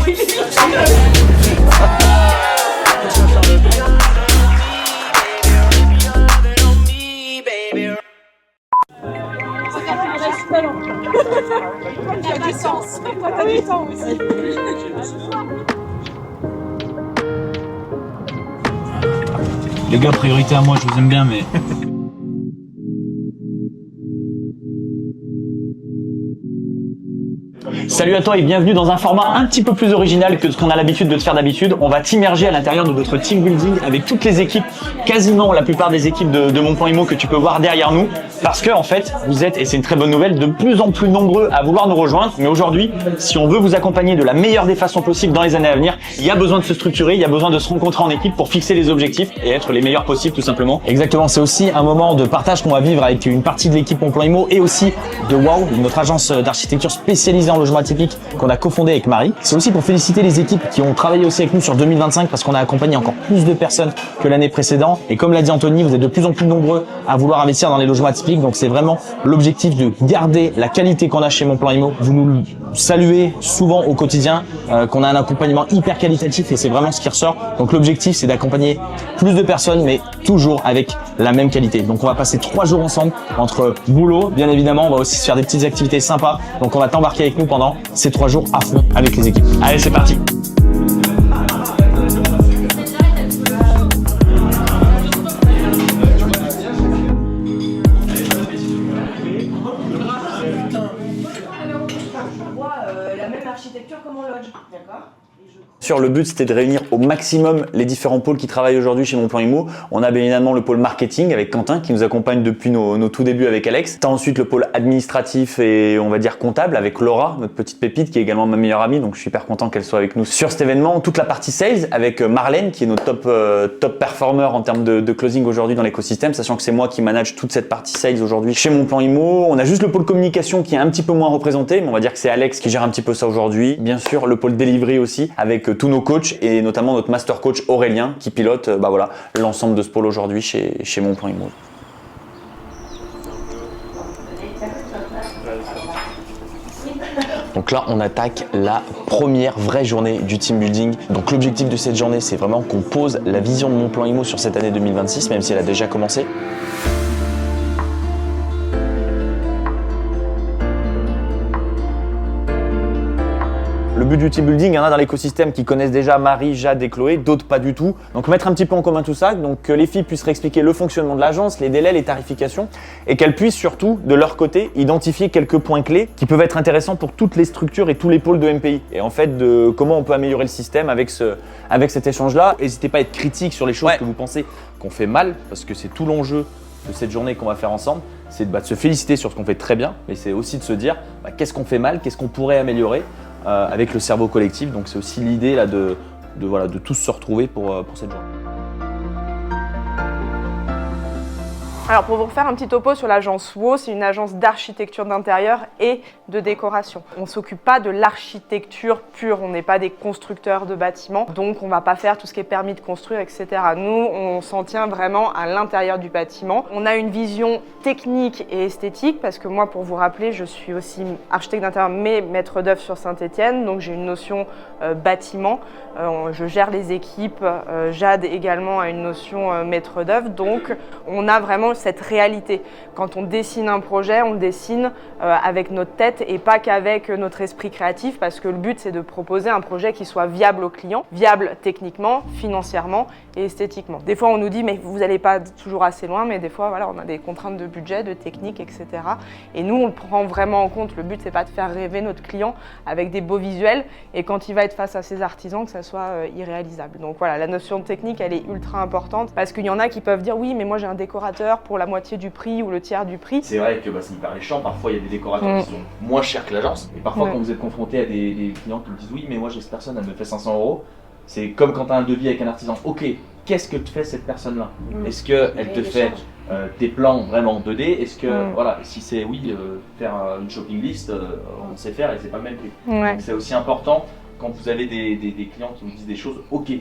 Il y a du sens. Toi, t'as du temps aussi. Les gars, priorité à moi, je vous aime bien, mais... Salut à toi et bienvenue dans un format un petit peu plus original que ce qu'on a l'habitude de te faire d'habitude. On va t'immerger à l'intérieur de notre team building avec toutes les équipes, quasiment la plupart des équipes de Mon Plan Immo que tu peux voir derrière nous. Parce que en fait, vous êtes, et c'est une très bonne nouvelle, de plus en plus nombreux à vouloir nous rejoindre. Mais aujourd'hui, si on veut vous accompagner de la meilleure des façons possibles dans les années à venir, il y a besoin de se structurer, il y a besoin de se rencontrer en équipe pour fixer les objectifs et être les meilleurs possibles tout simplement. Exactement, c'est aussi un moment de partage qu'on va vivre avec une partie de l'équipe Mon Plan Immo et aussi de WOW, notre agence d'architecture spécialisée en logement atypique qu'on a cofondé avec Marie. C'est aussi pour féliciter les équipes qui ont travaillé aussi avec nous sur 2025 parce qu'on a accompagné encore plus de personnes que l'année précédente. Et comme l'a dit Anthony, vous êtes de plus en plus nombreux à vouloir investir dans les logements atypiques. Donc c'est vraiment l'objectif de garder la qualité qu'on a chez Mon Plan Immo. Vous nous saluez souvent au quotidien qu'on a un accompagnement hyper qualitatif et c'est vraiment ce qui ressort. Donc l'objectif c'est d'accompagner plus de personnes mais toujours avec la même qualité. Donc on va passer 3 jours ensemble entre boulot, bien évidemment, on va aussi se faire des petites activités sympas. Donc on va t'embarquer avec nous pendant ces 3 jours à fond avec les équipes. Allez, c'est parti. La même architecture comme en lodge, d'accord? Le but, c'était de réunir au maximum les différents pôles qui travaillent aujourd'hui chez Mon Plan Immo. On a bien évidemment le pôle marketing avec Quentin qui nous accompagne depuis nos tout débuts avec Alex. T'as ensuite le pôle administratif et on va dire comptable avec Laura, notre petite pépite qui est également ma meilleure amie. Donc je suis hyper content qu'elle soit avec nous sur cet événement. Toute la partie sales avec Marlène qui est notre top performer en termes de closing aujourd'hui dans l'écosystème, sachant que c'est moi qui manage toute cette partie sales aujourd'hui chez Mon Plan Immo. On a juste le pôle communication qui est un petit peu moins représenté, mais on va dire que c'est Alex qui gère un petit peu ça aujourd'hui. Bien sûr, le pôle delivery aussi avec tous nos coachs et notamment notre master coach Aurélien qui pilote l'ensemble de ce pôle aujourd'hui chez Mon Plan Immo. Donc là, on attaque la première vraie journée du team building. Donc l'objectif de cette journée, c'est vraiment qu'on pose la vision de Mon Plan Immo sur cette année 2026, même si elle a déjà commencé. Le but du team building, il y en a dans l'écosystème qui connaissent déjà Marie, Jade et Chloé, d'autres pas du tout. Donc mettre un petit peu en commun tout ça, donc que les filles puissent réexpliquer le fonctionnement de l'agence, les délais, les tarifications, et qu'elles puissent surtout, de leur côté, identifier quelques points clés qui peuvent être intéressants pour toutes les structures et tous les pôles de MPI. Et en fait, de comment on peut améliorer le système avec cet échange-là. N'hésitez pas à être critique sur les choses que vous pensez qu'on fait mal, parce que c'est tout l'enjeu de cette journée qu'on va faire ensemble, c'est de se féliciter sur ce qu'on fait très bien, mais c'est aussi de se dire qu'est-ce qu'on fait mal, qu'est-ce qu'on pourrait améliorer avec le cerveau collectif. Donc c'est aussi l'idée là de tous se retrouver pour cette journée. Alors pour vous refaire un petit topo sur l'agence WOW, c'est une agence d'architecture d'intérieur et de décoration. On ne s'occupe pas de l'architecture pure, on n'est pas des constructeurs de bâtiments, donc on ne va pas faire tout ce qui est permis de construire, etc. Nous, on s'en tient vraiment à l'intérieur du bâtiment. On a une vision technique et esthétique, parce que moi, pour vous rappeler, je suis aussi architecte d'intérieur, mais maître d'œuvre sur Saint-Étienne, donc j'ai une notion bâtiment. Je gère les équipes, Jade également a une notion maître d'œuvre, donc on a vraiment cette réalité. Quand on dessine un projet, on le dessine avec notre tête et pas qu'avec notre esprit créatif, parce que le but c'est de proposer un projet qui soit viable au client, viable techniquement, financièrement et esthétiquement. Des fois on nous dit mais vous n'allez pas toujours assez loin, mais des fois voilà, on a des contraintes de budget, de technique, etc. Et nous on le prend vraiment en compte. Le but c'est pas de faire rêver notre client avec des beaux visuels et quand il va être face à ses artisans que ça soit irréalisable. Donc voilà, la notion de technique elle est ultra importante, parce qu'il y en a qui peuvent dire oui mais moi j'ai un décorateur pour la moitié du prix ou le tiers du prix. C'est vrai que c'est hyper méchant, parfois il y a des décorateurs qui sont moins chers que l'agence, et parfois quand vous êtes confronté à des clients qui me disent oui mais moi j'ai cette personne, elle me fait 500 €, c'est comme quand tu as un devis avec un artisan. Ok, qu'est-ce que te fait cette personne-là? Est-ce qu'elle te fait tes plans vraiment 2D? Est-ce que, voilà, si c'est oui, faire une shopping list, on sait faire et c'est pas le même prix. Donc c'est aussi important quand vous avez des clients qui vous disent des choses, ok,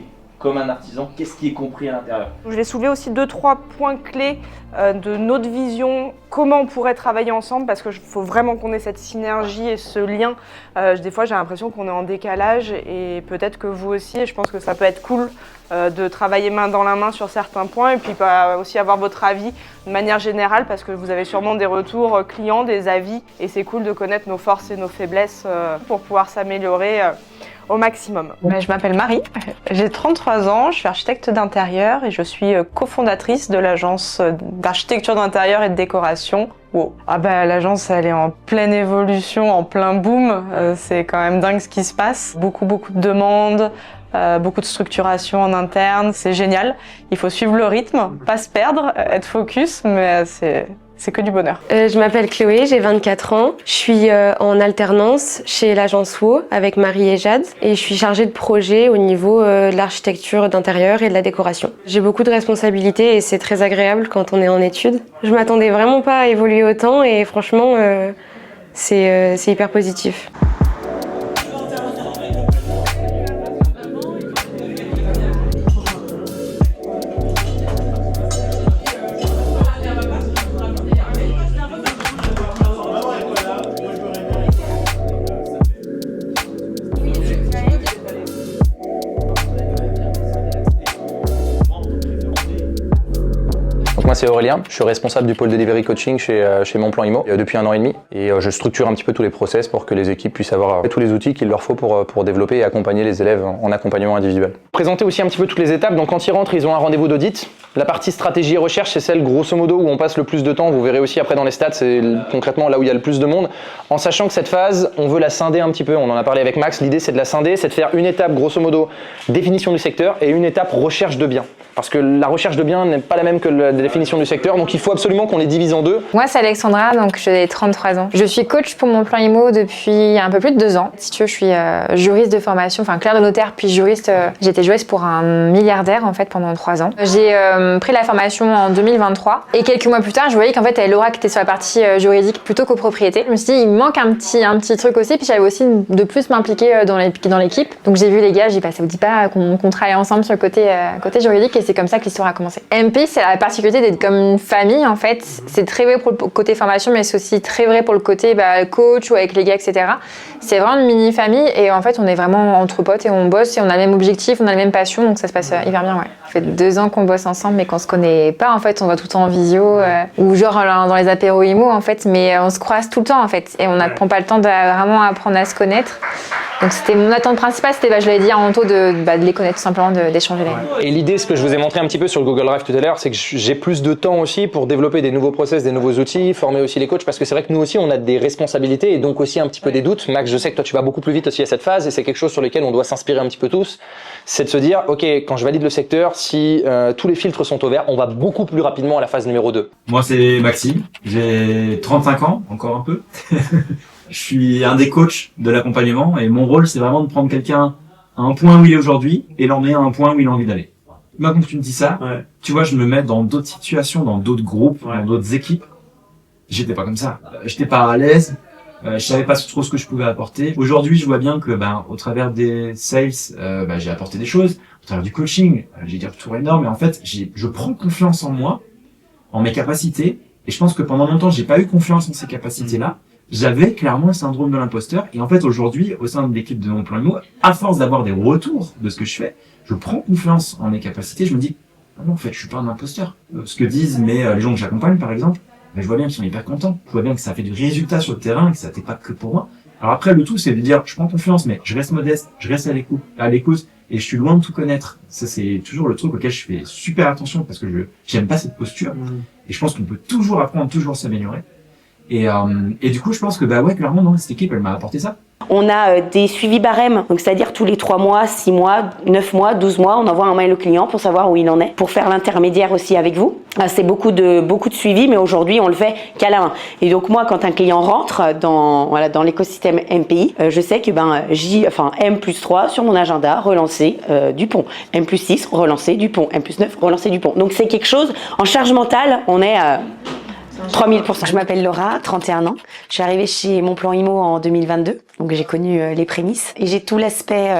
comme un artisan, qu'est-ce qui est compris à l'intérieur? Je vais soulever aussi 2-3 points clés de notre vision, comment on pourrait travailler ensemble, parce qu'il faut vraiment qu'on ait cette synergie et ce lien. Des fois, j'ai l'impression qu'on est en décalage et peut-être que vous aussi, et je pense que ça peut être cool de travailler main dans la main sur certains points et puis aussi avoir votre avis de manière générale, parce que vous avez sûrement des retours clients, des avis, et c'est cool de connaître nos forces et nos faiblesses pour pouvoir s'améliorer au maximum. Je m'appelle Marie, j'ai 33 ans, je suis architecte d'intérieur et je suis cofondatrice de l'agence d'architecture d'intérieur et de décoration. Wow. L'agence elle est en pleine évolution, en plein boom, c'est quand même dingue ce qui se passe. Beaucoup de demandes, beaucoup de structuration en interne, c'est génial. Il faut suivre le rythme, pas se perdre, être focus, mais c'est que du bonheur. Je m'appelle Chloé, j'ai 24 ans. Je suis en alternance chez l'agence WO avec Marie et Jade et je suis chargée de projet au niveau de l'architecture d'intérieur et de la décoration. J'ai beaucoup de responsabilités et c'est très agréable quand on est en études. Je m'attendais vraiment pas à évoluer autant et franchement c'est hyper positif. Moi c'est Aurélien, je suis responsable du pôle Delivery Coaching chez Mon Plan Immo depuis 1 an et demi et je structure un petit peu tous les process pour que les équipes puissent avoir tous les outils qu'il leur faut pour développer et accompagner les élèves en accompagnement individuel. Présenter aussi un petit peu toutes les étapes, donc quand ils rentrent ils ont un rendez-vous d'audit. La partie stratégie et recherche c'est celle grosso modo où on passe le plus de temps, vous verrez aussi après dans les stats, c'est concrètement là où il y a le plus de monde, en sachant que cette phase on veut la scinder un petit peu, on en a parlé avec Max, l'idée c'est de la scinder, c'est de faire une étape grosso modo définition du secteur et une étape recherche de biens. Parce que la recherche de biens n'est pas la même que la définition du secteur, donc il faut absolument qu'on les divise en deux. Moi c'est Alexandra, donc j'ai 33 ans. Je suis coach pour Mon Plan Immo depuis un peu plus de 2 ans. Si tu veux, je suis juriste de formation, enfin clerc de notaire puis juriste. J'étais juriste pour un milliardaire en fait pendant 3 ans. J'ai pris la formation en 2023 et quelques mois plus tard, je voyais qu'en fait, il y avait Laura qui était sur la partie juridique plutôt copropriété. Je me suis dit, il me manque un petit truc aussi, puis j'avais aussi de plus m'impliquer dans l'équipe. Donc j'ai vu les gars, j'ai dit, bah, ça vous dit pas qu'on travaille ensemble sur le côté juridique, et c'est comme ça que l'histoire a commencé. MP, c'est la particularité d'être comme une famille en fait. C'est très vrai pour le côté formation, mais c'est aussi très vrai pour le côté coach ou avec les gars, etc. C'est vraiment une mini-famille et en fait, on est vraiment entre potes et on bosse et on a le même objectif, on a la même passion, donc ça se passe hyper bien, ouais. Ça fait 2 ans qu'on bosse ensemble, mais qu'on se connaît pas en fait, on va tout le temps en visio ou genre dans les apéros IMO en fait, mais on se croise tout le temps en fait et on n'apprend pas le temps de vraiment apprendre à se connaître. Donc c'était mon attente principale, c'était, je l'avais dit en taux de les connaître tout simplement, d'échanger les règles. Et l'idée, ce que je vous ai montré un petit peu sur le Google Drive tout à l'heure, c'est que j'ai plus de temps aussi pour développer des nouveaux process, des nouveaux outils, former aussi les coachs, parce que c'est vrai que nous aussi on a des responsabilités et donc aussi un petit peu des doutes. Max, je sais que toi tu vas beaucoup plus vite aussi à cette phase et c'est quelque chose sur lequel on doit s'inspirer un petit peu tous, c'est de se dire, ok, quand je valide le secteur, si tous les filtres sont au vert, on va beaucoup plus rapidement à la phase numéro 2. Moi c'est Maxime, j'ai 35 ans, encore un peu. Je suis un des coachs de l'accompagnement et mon rôle c'est vraiment de prendre quelqu'un à un point où il est aujourd'hui et l'emmener à un point où il a envie d'aller. Moi quand tu me dis ça, tu vois, je me mets dans d'autres situations, dans d'autres groupes, dans d'autres équipes. J'étais pas comme ça. J'étais pas à l'aise. Je savais pas trop ce que je pouvais apporter. Aujourd'hui, je vois bien que au travers des sales, j'ai apporté des choses. Au travers du coaching, j'ai des retours énormes. Et en fait, je prends confiance en moi, en mes capacités. Et je pense que pendant longtemps, j'ai pas eu confiance en ces capacités-là. J'avais clairement le syndrome de l'imposteur. Et en fait, aujourd'hui, au sein de l'équipe de Mon Plan Immo, à force d'avoir des retours de ce que je fais, je prends confiance en mes capacités. Je me dis, ah non, en fait, je suis pas un imposteur. Ce que disent les gens que j'accompagne, par exemple, je vois bien qu'ils sont hyper contents. Je vois bien que ça fait du résultat sur le terrain, que ça n'était pas que pour moi. Alors après, le tout, c'est de dire, je prends confiance, mais je reste modeste, je reste à l'écoute, et je suis loin de tout connaître. Ça, c'est toujours le truc auquel je fais super attention parce que j'aime pas cette posture. Et je pense qu'on peut toujours apprendre, toujours s'améliorer. Et du coup, je pense que, clairement, non, cette équipe, elle m'a apporté ça. On a des suivis barèmes, donc c'est-à-dire tous les 3 mois, 6 mois, 9 mois, 12 mois, on envoie un mail au client pour savoir où il en est, pour faire l'intermédiaire aussi avec vous. C'est beaucoup de suivi, mais aujourd'hui on le fait qu'à la main. Et donc moi, quand un client rentre dans l'écosystème MPI, je sais que M+3 sur mon agenda, relancer Dupont, M+6 relancer Dupont, M+9 relancer Dupont. Donc c'est quelque chose en charge mentale, on est 3000%. Je m'appelle Laura, 31 ans. Je suis arrivée chez Mon Plan Immo en 2022, donc j'ai connu les prémices. Et j'ai tout l'aspect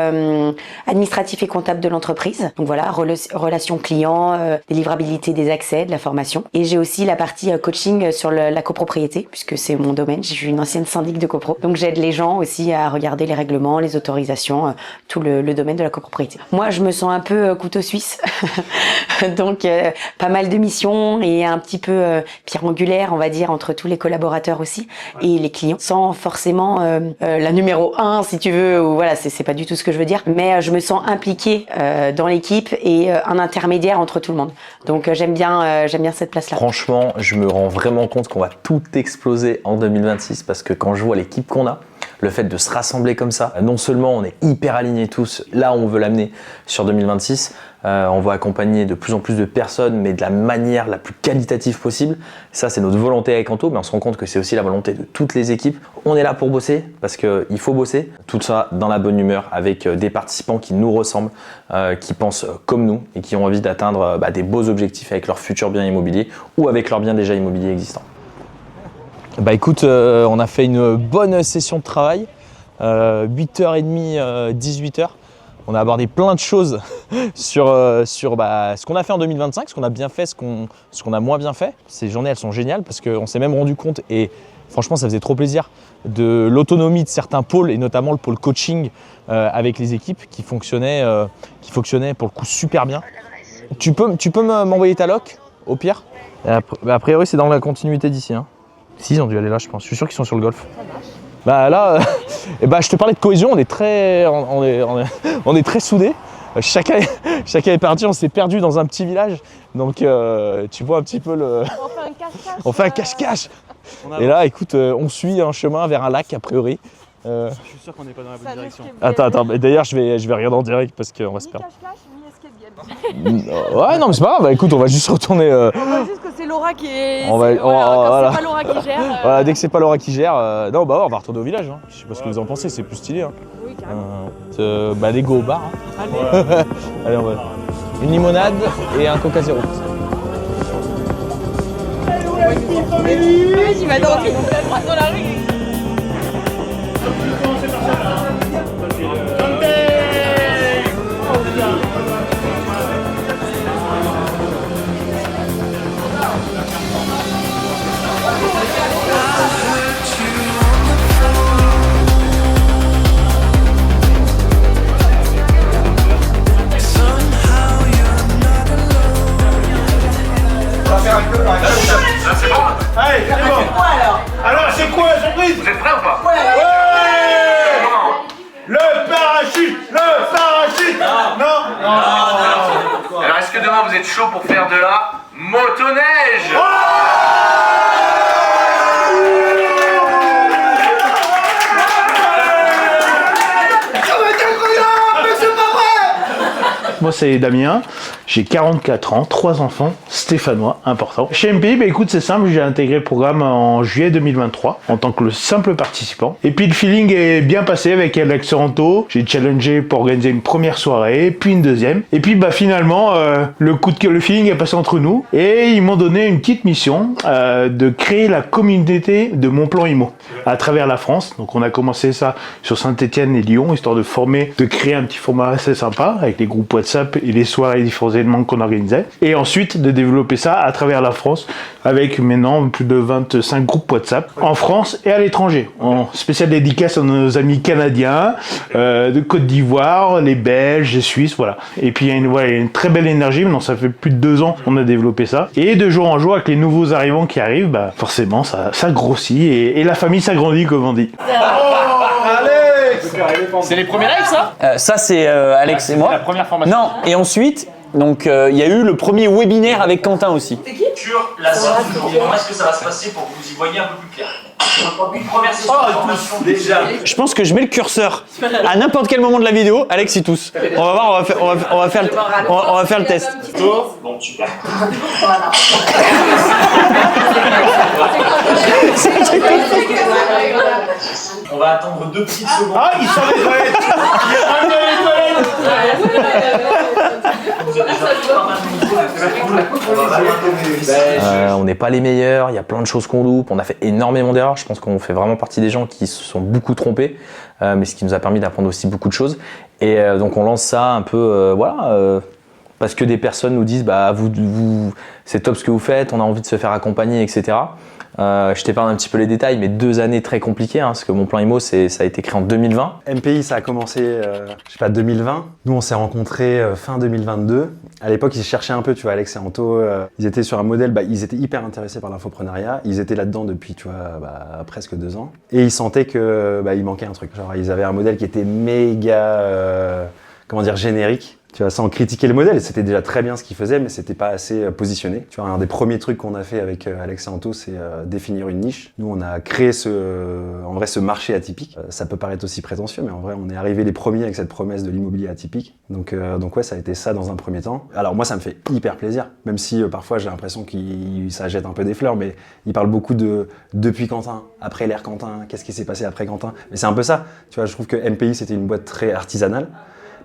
administratif et comptable de l'entreprise. Donc voilà, relations clients, délivrabilité des accès, de la formation. Et j'ai aussi la partie coaching sur la copropriété, puisque c'est mon domaine. Je suis une ancienne syndic de copro. Donc j'aide les gens aussi à regarder les règlements, les autorisations, tout le domaine de la copropriété. Moi, je me sens un peu couteau suisse. Donc pas mal de missions et un petit peu pierre angulaire, on va dire, entre tous les collaborateurs aussi et les clients, sans forcément la numéro 1, si tu veux, ou voilà, c'est pas du tout ce que je veux dire, mais je me sens impliquée dans l'équipe et un intermédiaire entre tout le monde. Donc j'aime bien cette place-là. Franchement, je me rends vraiment compte qu'on va tout exploser en 2026 parce que quand je vois l'équipe qu'on a, le fait de se rassembler comme ça, non seulement on est hyper alignés tous, là on veut l'amener sur 2026, on va accompagner de plus en plus de personnes, mais de la manière la plus qualitative possible. Ça, c'est notre volonté avec Anto, mais on se rend compte que c'est aussi la volonté de toutes les équipes. On est là pour bosser, parce qu'il faut bosser. Tout ça dans la bonne humeur, avec des participants qui nous ressemblent, qui pensent comme nous et qui ont envie d'atteindre des beaux objectifs avec leur futur bien immobilier ou avec leur bien déjà immobilier existant. Bah écoute, on a fait une bonne session de travail, 8h30, 18h. On a abordé plein de choses sur ce qu'on a fait en 2025, ce qu'on a bien fait, ce qu'on a moins bien fait. Ces journées, elles sont géniales parce qu'on s'est même rendu compte, et franchement, ça faisait trop plaisir, de l'autonomie de certains pôles, et notamment le pôle coaching avec les équipes qui fonctionnait pour le coup super bien. Tu peux m'envoyer ta loc, au pire? A priori, c'est dans la continuité d'ici. Hein. Si, ils ont dû aller là, je pense. Je suis sûr qu'ils sont sur le golf. Bah là, je te parlais de cohésion, on est très soudés. Chacun est parti, on s'est perdu dans un petit village. Donc tu vois un petit peu le... On fait un cache-cache. Et là, écoute, on suit un chemin vers un lac, a priori. Je suis sûr qu'on n'est pas dans la bonne direction. Attends, d'ailleurs, je vais regarder en direct parce qu'on va se perdre. Ouais, non, mais c'est pas grave. Bah, écoute, on va juste retourner. On va juste que c'est Laura qui est. Voilà. C'est pas Laura qui gère. Voilà, dès que c'est pas Laura qui gère, non, on va retourner au village. Hein. Je sais pas ce que vous en pensez, c'est plus stylé. Hein. Oui, carrément. Allez, go au bar. Hein. Allez, on va. Une limonade et un Coca Zéro. Oui, j'y vais dans la rue. Allez, c'est bon. Alors, c'est quoi la surprise? Vous êtes prêts ou pas? Ouais. Le parachute. Non. Alors, est-ce que demain vous êtes chaud pour faire de la motoneige? Moi, c'est Damien, j'ai 44 ans, 3 enfants, stéphanois, important. Chez MP, écoute, c'est simple, j'ai intégré le programme en juillet 2023 en tant que le simple participant. Et puis le feeling est bien passé avec Alex Ranto. J'ai challengé pour organiser une première soirée, puis une deuxième. Et puis finalement, le feeling est passé entre nous et ils m'ont donné une petite mission de créer la communauté de Mon Plan Immo à travers la France. Donc on a commencé ça sur Saint-Etienne et Lyon, histoire de créer un petit format assez sympa avec les groupes WhatsApp et les soirées et différents événements qu'on organisait. Et ensuite de développer ça à travers la France avec maintenant plus de 25 groupes WhatsApp en France et à l'étranger. En spécial dédicace à nos amis canadiens, de Côte d'Ivoire, les Belges, les Suisses, voilà. Et puis il y a une très belle énergie. Maintenant ça fait plus de 2 ans qu'on a développé ça. Et de jour en jour avec les nouveaux arrivants qui arrivent, forcément ça grossit et la famille s'agrandit comme on dit. C'est les premiers lives, ça? Ça, c'est Alex et moi. C'est la première formation. Non, et ensuite, donc il y a eu le premier webinaire avec Quentin aussi. Sur la séance d'aujourd'hui, comment est-ce que ça va se passer pour que vous y voyez un peu plus clair? Une première session de formation déjà. Je pense que je mets le curseur à n'importe quel moment de la vidéo. Alex, il tousse. On va voir, on va faire le test. Bon, super. On va attendre 2 petites secondes. Ah, il sort les toilettes. Il est revenu dans les toilettes. On n'est pas les meilleurs, il y a plein de choses qu'on loupe, on a fait énormément d'erreurs, je pense qu'on fait vraiment partie des gens qui se sont beaucoup trompés, mais ce qui nous a permis d'apprendre aussi beaucoup de choses. Et donc on lance ça un peu, parce que des personnes nous disent bah vous c'est top ce que vous faites, on a envie de se faire accompagner, etc. Je t'épargne un petit peu les détails, mais 2 années très compliquées, hein, parce que mon plan IMO, ça a été créé en 2020. MPI, ça a commencé, 2020. Nous, on s'est rencontrés fin 2022. À l'époque, ils cherchaient un peu, tu vois, Alex et Anto, ils étaient sur un modèle, ils étaient hyper intéressés par l'infoprenariat. Ils étaient là-dedans depuis, tu vois, presque 2 ans. Et ils sentaient que, il manquait un truc. Genre, ils avaient un modèle qui était méga, générique. Tu vois, sans critiquer le modèle, c'était déjà très bien ce qu'ils faisaient, mais c'était pas assez positionné. Tu vois, un des premiers trucs qu'on a fait avec Alex et Anto, c'est définir une niche. Nous, on a créé ce marché atypique. Ça peut paraître aussi prétentieux, mais en vrai, on est arrivé les premiers avec cette promesse de l'immobilier atypique. Donc ouais, ça a été ça dans un premier temps. Alors moi, ça me fait hyper plaisir, même si parfois j'ai l'impression ça jette un peu des fleurs, mais il parle beaucoup de depuis Quentin, après l'ère Quentin, qu'est-ce qui s'est passé après Quentin. Mais c'est un peu ça. Tu vois, je trouve que MPI, c'était une boîte très artisanale.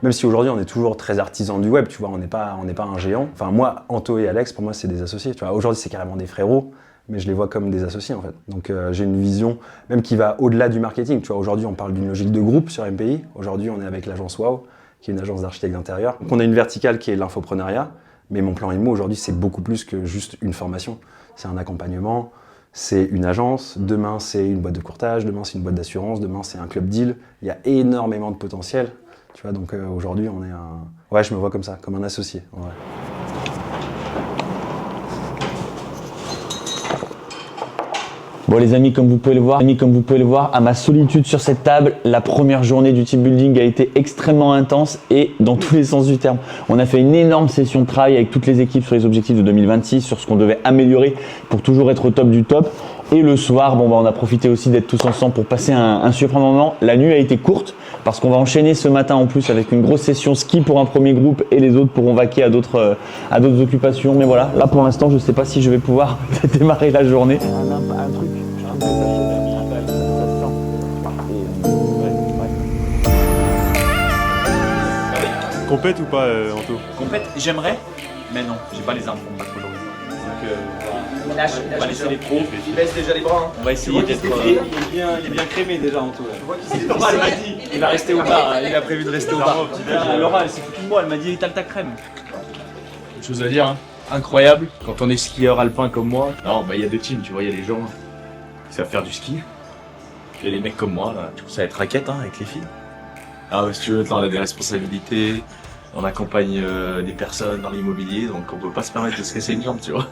Même si aujourd'hui on est toujours très artisans du web, tu vois, on n'est pas un géant. Enfin moi, Anto et Alex, pour moi c'est des associés. Tu vois, aujourd'hui c'est carrément des frérots, mais je les vois comme des associés en fait. Donc j'ai une vision même qui va au-delà du marketing. Tu vois, aujourd'hui on parle d'une logique de groupe sur MPI. Aujourd'hui on est avec l'agence WOW, qui est une agence d'architectes d'intérieur. Donc on a une verticale qui est l'infoprenariat, mais mon plan IMO aujourd'hui c'est beaucoup plus que juste une formation. C'est un accompagnement, c'est une agence, demain c'est une boîte de courtage, demain c'est une boîte d'assurance, demain c'est un club deal. Il y a énormément de potentiel. Tu vois, donc aujourd'hui, on est Ouais, je me vois comme ça, comme un associé. Ouais. Bon les amis, comme vous pouvez le voir, à ma solitude sur cette table, la première journée du team building a été extrêmement intense et dans tous les sens du terme. On a fait une énorme session de travail avec toutes les équipes sur les objectifs de 2026, sur ce qu'on devait améliorer pour toujours être au top du top. Et le soir, on a profité aussi d'être tous ensemble pour passer un super moment. La nuit a été courte parce qu'on va enchaîner ce matin en plus avec une grosse session ski pour un premier groupe et les autres pourront vaquer à d'autres occupations. Mais voilà, là pour l'instant, je ne sais pas si je vais pouvoir démarrer la journée. Un truc. Compète ou pas, Anto? Compète, j'aimerais, mais non, j'ai pas les armes pour me battre aujourd'hui. Donc on va laisser les pros. Il baisse déjà les bras. On va essayer d'être. Il est bien crémé déjà, Anto. Il va rester au bar, il a prévu de rester au bar. Laura, elle s'est foutue de moi, elle m'a dit étale ta crème. Une chose à dire, hein. Incroyable, quand on est skieur alpin comme moi. Non, il y a 2 teams, tu vois, il y a les gens qui savent faire du ski. Il y a les mecs comme moi, là, tu ça va être raquette avec les filles. Ah ouais, si tu veux, là, on a des responsabilités, on accompagne des personnes dans l'immobilier, donc on peut pas se permettre de se casser une jambe, tu vois.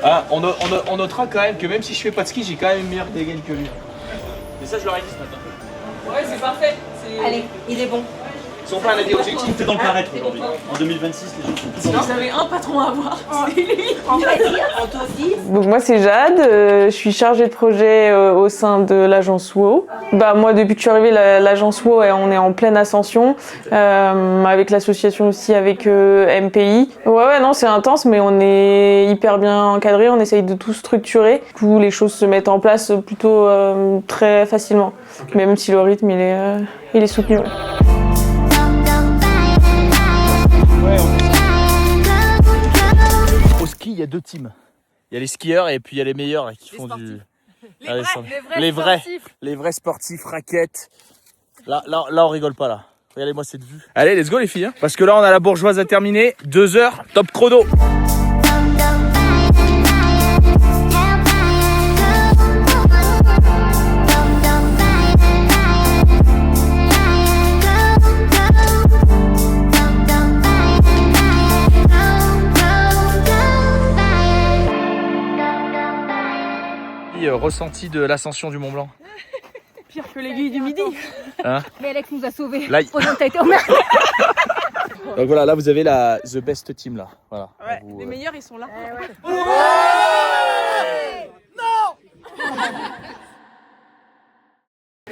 Ah, on notera quand même que même si je fais pas de ski, j'ai quand même une meilleure dégaine que lui. Et ça, je leur ai dit ce matin. Ouais, c'est parfait. Allez, il est bon. Ils sont pas à la des objectifs. T'es dans le paraître aujourd'hui. En 2026, les gens sont tous Vous avez un patron à voir, c'est lui. On va dire, Anto aussi. Donc moi c'est Jade, je suis chargée de projet au sein de l'agence WOW. Moi depuis que je suis arrivée, l'agence WOW on est en pleine ascension, avec l'association aussi avec MPI. Ouais non c'est intense mais on est hyper bien encadré, on essaye de tout structurer. Du coup les choses se mettent en place plutôt très facilement, même si le rythme il est soutenu. Ouais. Au ski, il y a 2 teams. Il y a les skieurs et puis il y a les meilleurs qui font du. Les vrais sportifs, raquettes. Là, on rigole pas là. Regardez-moi cette vue. Allez, let's go les filles. Hein. Parce que là, on a la bourgeoise à terminer. 2 heures, top chrono. Ressenti de l'ascension du Mont Blanc. Pire que l'aiguille du midi. Hein? Mais Alex nous a sauvés. Là, t'as été emmerdé. Donc voilà, là vous avez la The Best Team là. Voilà. Ouais, les meilleurs ils sont là.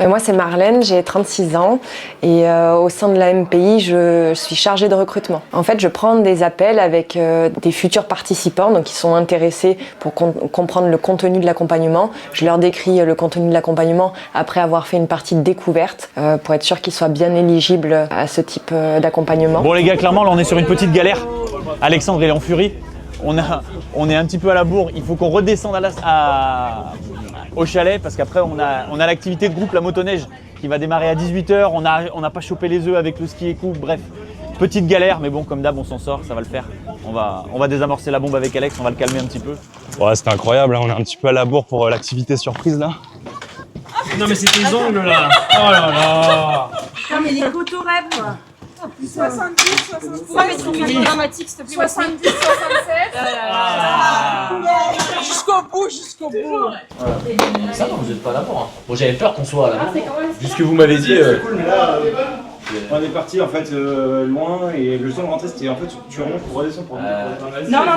Moi, c'est Marlène, j'ai 36 ans et au sein de la MPI, je suis chargée de recrutement. En fait, je prends des appels avec des futurs participants donc qui sont intéressés pour comprendre le contenu de l'accompagnement. Je leur décris le contenu de l'accompagnement après avoir fait une partie de découverte pour être sûr qu'ils soient bien éligibles à ce type d'accompagnement. Bon les gars, clairement là on est sur une petite galère. Alexandre il est en furie. On est un petit peu à la bourre. Il faut qu'on redescende au chalet parce qu'après on a l'activité de groupe, la motoneige qui va démarrer à 18h. On n'a pas chopé les œufs avec le ski et coupe. Bref, petite galère, mais bon, comme d'hab, on s'en sort, ça va le faire. On va désamorcer la bombe avec Alex, on va le calmer un petit peu. Ouais, c'était incroyable, on est un petit peu à la bourre pour l'activité surprise là. Non mais c'est tes ongles là. Oh là là. Non mais les cotorèves quoi. 70, 76. Non mais c'est dramatique s'il te plaît. 70, 67. Jusqu'au bout. Ça va, vous n'êtes pas à la bourre. Bon, j'avais peur qu'on soit à la bourre. Juste que vous m'avez dit. On est parti en fait loin et le temps de rentrer c'était en fait tu remontes pour redescendre pour Non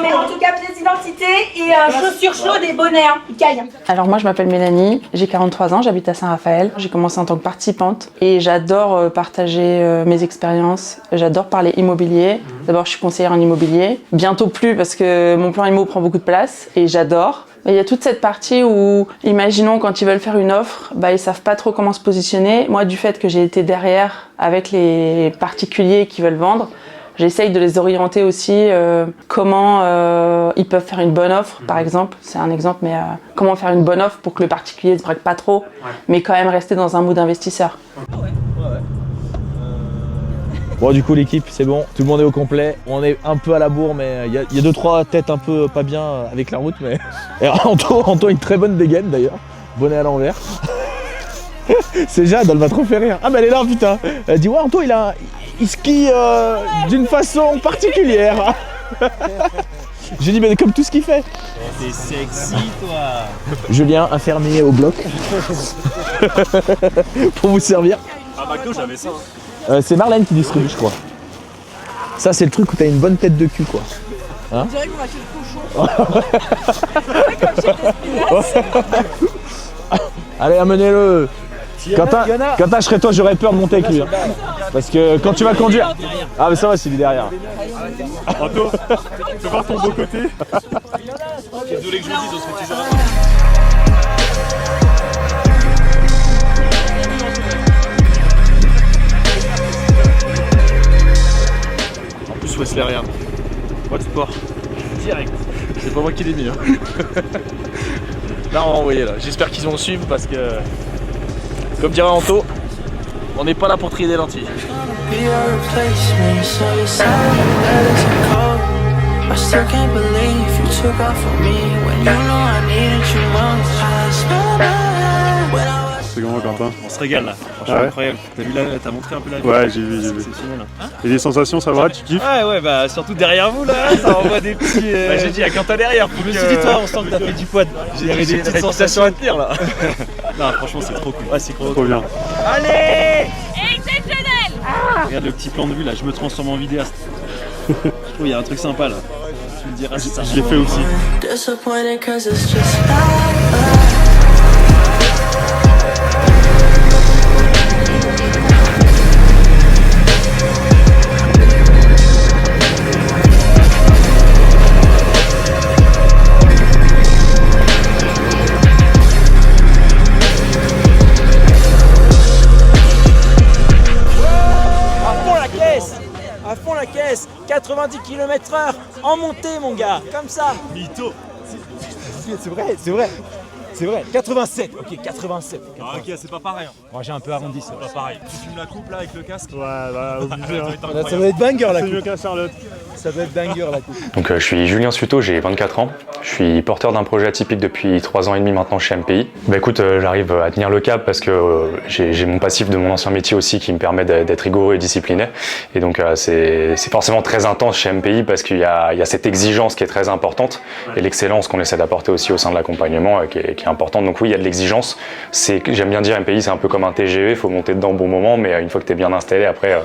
mais en tout cas pièce d'identité et chaussures chaudes et bonnet, hein. Il caille. Alors moi je m'appelle Mélanie, j'ai 43 ans, j'habite à Saint-Raphaël. J'ai commencé en tant que participante et j'adore partager mes expériences, j'adore parler immobilier. D'abord je suis conseillère en immobilier, bientôt plus parce que mon plan immo prend beaucoup de place et j'adore. Il y a toute cette partie où, imaginons quand ils veulent faire une offre, ils savent pas trop comment se positionner. Moi, du fait que j'ai été derrière avec les particuliers qui veulent vendre, j'essaye de les orienter aussi comment ils peuvent faire une bonne offre, par exemple. C'est un exemple, mais comment faire une bonne offre pour que le particulier ne se braque pas trop, mais quand même rester dans un mood investisseur. Bon, du coup, l'équipe, c'est bon, tout le monde est au complet. On est un peu à la bourre, mais il y a 2-3 têtes un peu pas bien avec la route. Mais et Anto a une très bonne dégaine d'ailleurs, bonnet à l'envers. C'est Jade, elle m'a trop fait rire. Ah, mais elle est là, putain. Elle dit, ouais, Anto, il skie d'une façon particulière. J'ai dit, mais comme tout ce qu'il fait. T'es sexy, toi. Julien, infirmier au bloc. Pour vous servir. À McDo, j'avais ça. C'est Marlène qui distribue, je crois. Ça, c'est le truc où t'as une bonne tête de cul, quoi. Hein? On dirait qu'on a fait le cochon. Allez, amenez-le. Quentin, je serais toi, j'aurais peur de monter avec lui. Hein. Parce que quand tu vas conduire... Ah, mais ça va, c'est lui derrière. Anto, tu peux voir ton beau côté. Qu'est-ce que je vous dise, on se fait toujours Wesley, regarde. What sport. Direct. C'est pas moi qui l'ai mis. Hein. Là, on va envoyer là. J'espère qu'ils vont le suivre parce que, comme dirait Anto, on n'est pas là pour trier des lentilles. C'est comment, Quentin? On se régale là, franchement incroyable. T'as vu là, t'as montré un peu la vie. Ouais, j'ai vu. C'est exceptionnel. Hein. Et les sensations, ça va, tu kiffes? Ouais, bah surtout derrière vous là, ça envoie des petits. J'ai dit à Quentin derrière. Je me suis dit, toi, on sent que t'as fait du poids. J'ai des petites sensations à tenir là. Non, franchement, c'est trop cool. Ouais, c'est trop bien. Allez, exceptionnel. Regarde le petit plan de vue là, je me transforme en vidéaste. Je trouve qu'il y a un truc sympa là. Tu me diras si ça. Je l'ai fait aussi. À fond la caisse, 90 km/h, en montée mon gars, comme ça. Mytho. C'est vrai, 87, ok, 87. Ah, ok, c'est pas pareil. Hein. Moi j'ai un peu arrondi, c'est pas pareil. Tu filmes la coupe là avec le casque? Ouais, bah obligé. Ça doit être banger la coupe. C'est mieux qu'à Charlotte. Ça doit être banger la coupe. Donc je suis Julien Suto, j'ai 24 ans. Je suis porteur d'un projet atypique depuis 3 ans et demi maintenant chez MPI. Bah écoute, j'arrive à tenir le cap parce que j'ai mon passif de mon ancien métier aussi qui me permet d'être rigoureux et discipliné. Et donc c'est forcément très intense chez MPI parce qu'il y a cette exigence qui est très importante et l'excellence qu'on essaie d'apporter aussi au sein de l'accompagnement qui est qui est importante. Donc oui, il y a de l'exigence. J'aime bien dire MPI, c'est un peu comme un TGV, il faut monter dedans au bon moment, mais une fois que tu es bien installé, après,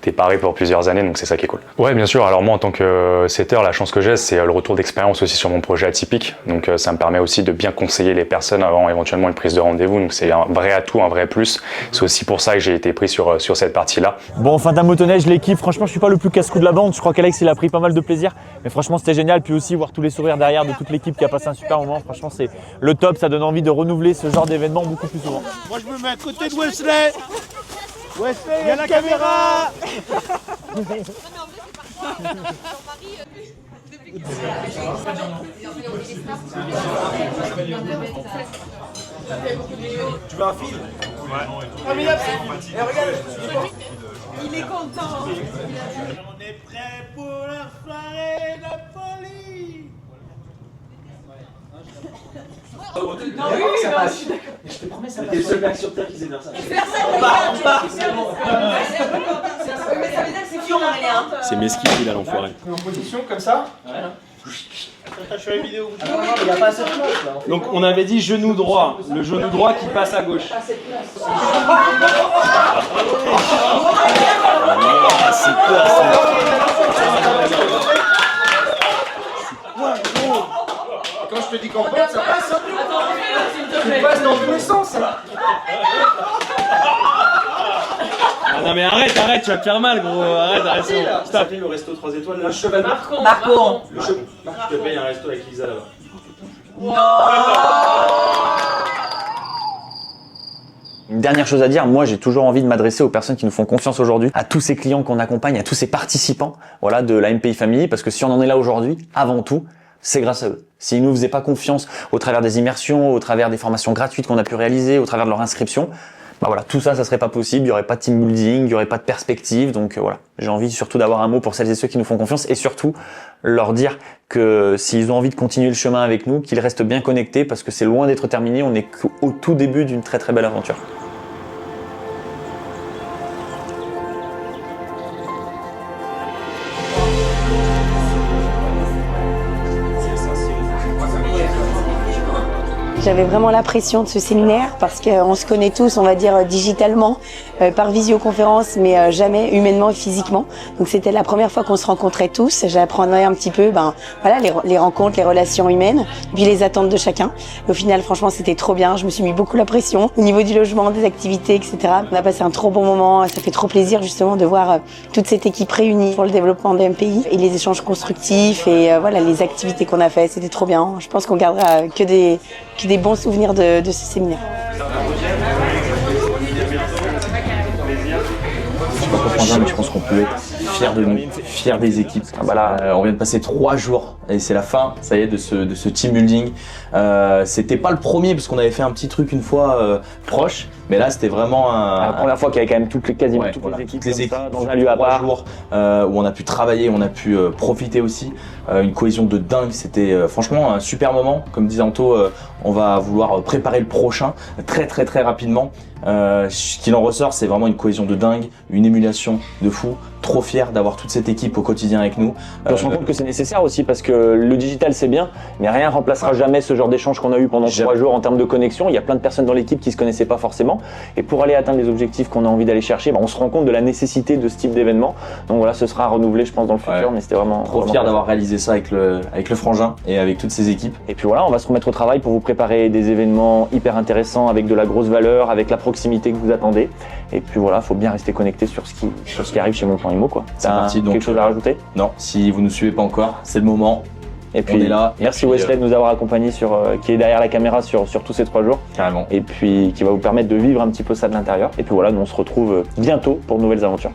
tu es paré pour plusieurs années, donc c'est ça qui est cool. Ouais, bien sûr. Alors moi, en tant que setter, la chance que j'ai, c'est le retour d'expérience aussi sur mon projet atypique. Donc ça me permet aussi de bien conseiller les personnes avant éventuellement une prise de rendez-vous. Donc c'est un vrai atout, un vrai plus. C'est aussi pour ça que j'ai été pris sur cette partie-là. Bon, fin d'un motoneige, l'équipe, franchement, je suis pas le plus casse-cou de la bande. Je crois qu'Alex, il a pris pas mal de plaisir. Mais franchement, c'était génial. Puis aussi, voir tous les sourires derrière de toute l'équipe qui a passé un super moment. Franchement, c'est le top. Ça donne envie de renouveler ce genre d'événement beaucoup plus souvent. Moi, je me mets à côté de Wesley. Wesley, il y a la caméra. Tu veux un fil? Ouais. Ah mais là, regarde. Il est content. On est prêt pour la soirée de folie. Non, oui, ça passe. Je te promets, ça passe. T'es le seul mec sur Terre qui sait faire ça. On part, c'est bon. C'est mesquin, il a l'enfoiré. En position comme ça. Je fais la vidéo. Non, il n'y a pas assez de place là. Donc on avait dit genou droit, le genou droit qui passe à gauche. C'est quoi ça? Quand je te dis qu'on porte, ça passe. Tu passes dans tous les sens. Ah non mais arrête, tu vas te faire mal gros, arrête, Stop. Le resto 3 étoiles là. Le cheval Marco. Le cheval. Je te paye un resto avec Lisa là-bas. Une dernière chose à dire, moi j'ai toujours envie de m'adresser aux personnes qui nous font confiance aujourd'hui, à tous ces clients qu'on accompagne, à tous ces participants voilà, de la MPI Family, parce que si on en est là aujourd'hui, avant tout, c'est grâce à eux. S'ils nous faisaient pas confiance au travers des immersions, au travers des formations gratuites qu'on a pu réaliser, au travers de leur inscription, bah voilà, tout ça, ça serait pas possible, il y aurait pas de team building, il y aurait pas de perspective, donc voilà. J'ai envie surtout d'avoir un mot pour celles et ceux qui nous font confiance et surtout leur dire que s'ils ont envie de continuer le chemin avec nous, qu'ils restent bien connectés parce que c'est loin d'être terminé, on est qu'au tout début d'une très très belle aventure. J'avais vraiment la pression de ce séminaire parce qu'on se connaît tous, on va dire digitalement, par visioconférence, mais jamais humainement et physiquement. Donc c'était la première fois qu'on se rencontrait tous. J'apprenais un petit peu voilà, les rencontres, les relations humaines, puis les attentes de chacun. Et au final, franchement, c'était trop bien. Je me suis mis beaucoup la pression au niveau du logement, des activités, etc. On a passé un trop bon moment. Ça fait trop plaisir justement de voir toute cette équipe réunie pour le développement de MPI et les échanges constructifs et voilà, les activités qu'on a faites. C'était trop bien. Je pense qu'on gardera que des bons souvenirs de ce séminaire. Je sais pas quoi prendre, mais je pense qu'on peut être fiers de nous, fiers des équipes. Bah là, on vient de passer 3 jours et c'est la fin, ça y est, de ce team building. C'était pas le premier parce qu'on avait fait un petit truc une fois proche, mais là c'était vraiment la première fois qu'il y avait quand même quasiment toutes les équipes ça, dans un lieu à part. 3 jours où on a pu travailler, on a pu profiter aussi. Une cohésion de dingue, c'était franchement un super moment. Comme disait Anto, on va vouloir préparer le prochain très rapidement. Ce qu'il en ressort, c'est vraiment une cohésion de dingue, une émulation de fou. Trop fier d'avoir toute cette équipe au quotidien avec nous. On se rend compte que c'est nécessaire aussi parce que le digital c'est bien, mais rien ne remplacera jamais ce genre d'échange qu'on a eu pendant 3 jours en termes de connexion. Il y a plein de personnes dans l'équipe qui se connaissaient pas forcément. Et pour aller atteindre les objectifs qu'on a envie d'aller chercher, on se rend compte de la nécessité de ce type d'événement. Donc voilà, ce sera renouvelé je pense dans le futur, mais c'était vraiment trop fier d'avoir réalisé ça avec le frangin et avec toutes ces équipes. Et puis voilà, on va se remettre au travail pour vous préparer des événements hyper intéressants avec de la grosse valeur, avec la proximité que vous attendez. Et puis voilà, faut bien rester connecté sur ce qui arrive chez Mon Plan Immo quoi. Donc, quelque chose à rajouter? Non, si vous ne nous suivez pas encore, c'est le moment. Et puis on est là. Merci Wesley de nous avoir accompagnés qui est derrière la caméra sur tous ces 3 jours. Carrément. Et puis qui va vous permettre de vivre un petit peu ça de l'intérieur. Et puis voilà, nous on se retrouve bientôt pour de nouvelles aventures.